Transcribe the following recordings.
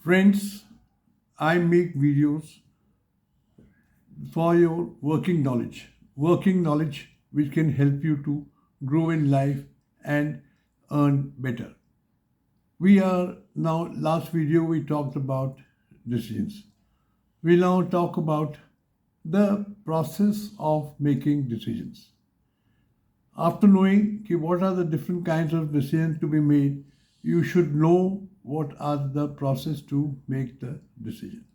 Friends, I make videos for your working knowledge which can help you to grow in life and earn better. We are now, last video we talked about decisions. We now talk about the process of making decisions. After knowing what are the different kinds of decisions to be made, you should know what are the process to make the decision.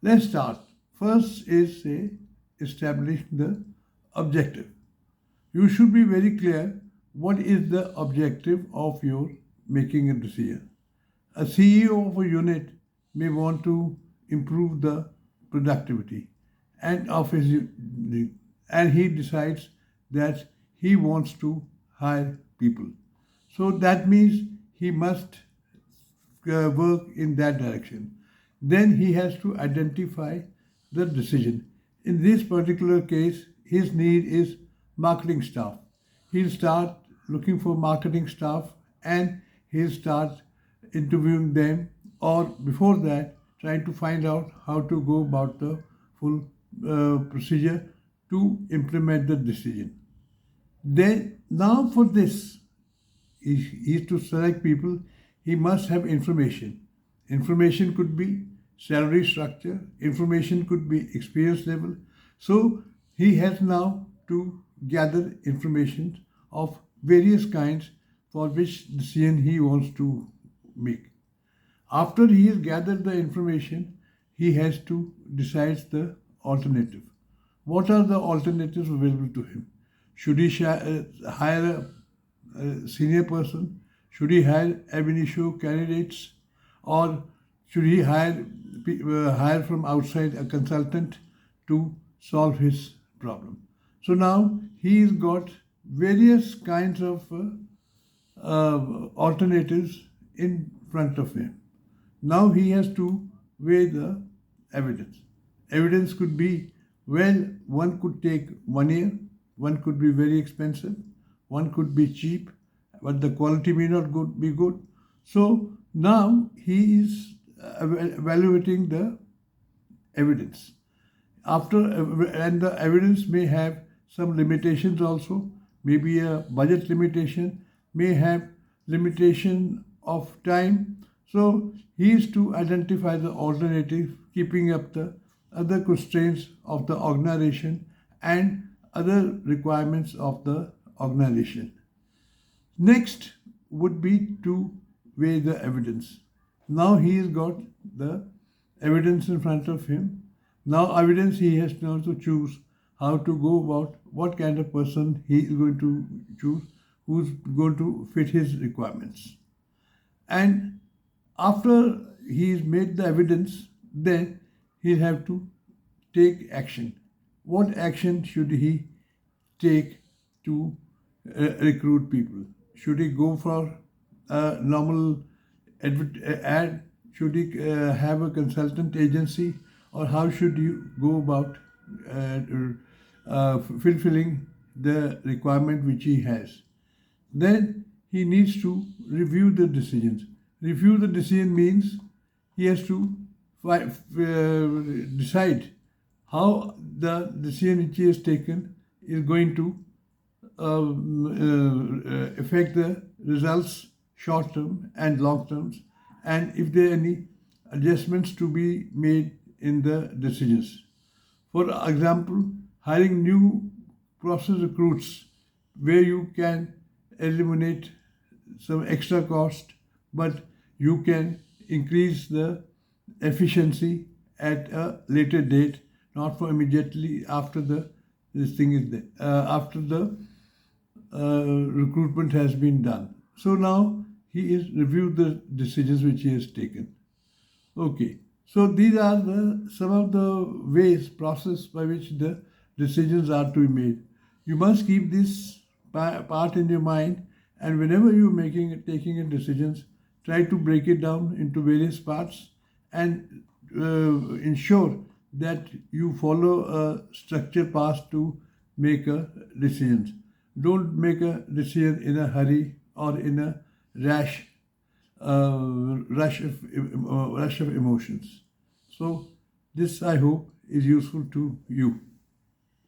Let's start. First is establish the objective. You should be very clear what is the objective of your making a decision. A CEO of a unit may want to improve the productivity and of his unit, and he decides that he wants to hire people. So that means he must work in that direction. Then he has to identify the decision. In this particular case, his need is marketing staff. He'll start looking for marketing staff and he'll start interviewing them, or before that, trying to find out how to go about the full procedure to implement the decision. Then, now for this, he is to select people, he must have information. Information could be salary structure, information could be experience level. So he has now to gather information of various kinds for which decision he wants to make. After he has gathered the information, he has to decide the alternative. What are the alternatives available to him? Should he hire a senior person? Should he hire ab initio candidates? Or should he hire from outside a consultant to solve his problem? So now he's got various kinds of alternatives in front of him. Now he has to weigh the evidence. Evidence could be, well, one could take 1 year, one could be very expensive, one could be cheap, but the quality may not be good. So now he is evaluating the evidence. And the evidence may have some limitations also, maybe a budget limitation, may have limitation of time. So he is to identify the alternative, keeping up the other constraints of the organization and other requirements of the organization. Next would be to weigh the evidence. Now he has got the evidence in front of him. Now evidence he has now to choose how to go about what kind of person he is going to choose, who's going to fit his requirements. And after he's made the evidence, then he'll have to take action. What action should he take to recruit people? Should he go for a normal ad? Should he have a consultant agency? Or how should you go about fulfilling the requirement which he has? Then he needs to review the decisions. Review the decision means he has to decide how the decision which he has taken is going to affect the results short term and long terms, and if there are any adjustments to be made in the decisions. For example, hiring new process recruits where you can eliminate some extra cost, but you can increase the efficiency at a later date, not for immediately after this thing is there, after the recruitment has been done. So now he is reviewed the decisions which he has taken. Okay, so these are some of the ways, process by which the decisions are to be made. You must keep this part in your mind, and whenever you're taking a decisions, try to break it down into various parts and ensure that you follow a structured path to make a decision. Don't make a decision in a hurry or in a rash rush of emotions. So this I hope is useful to you.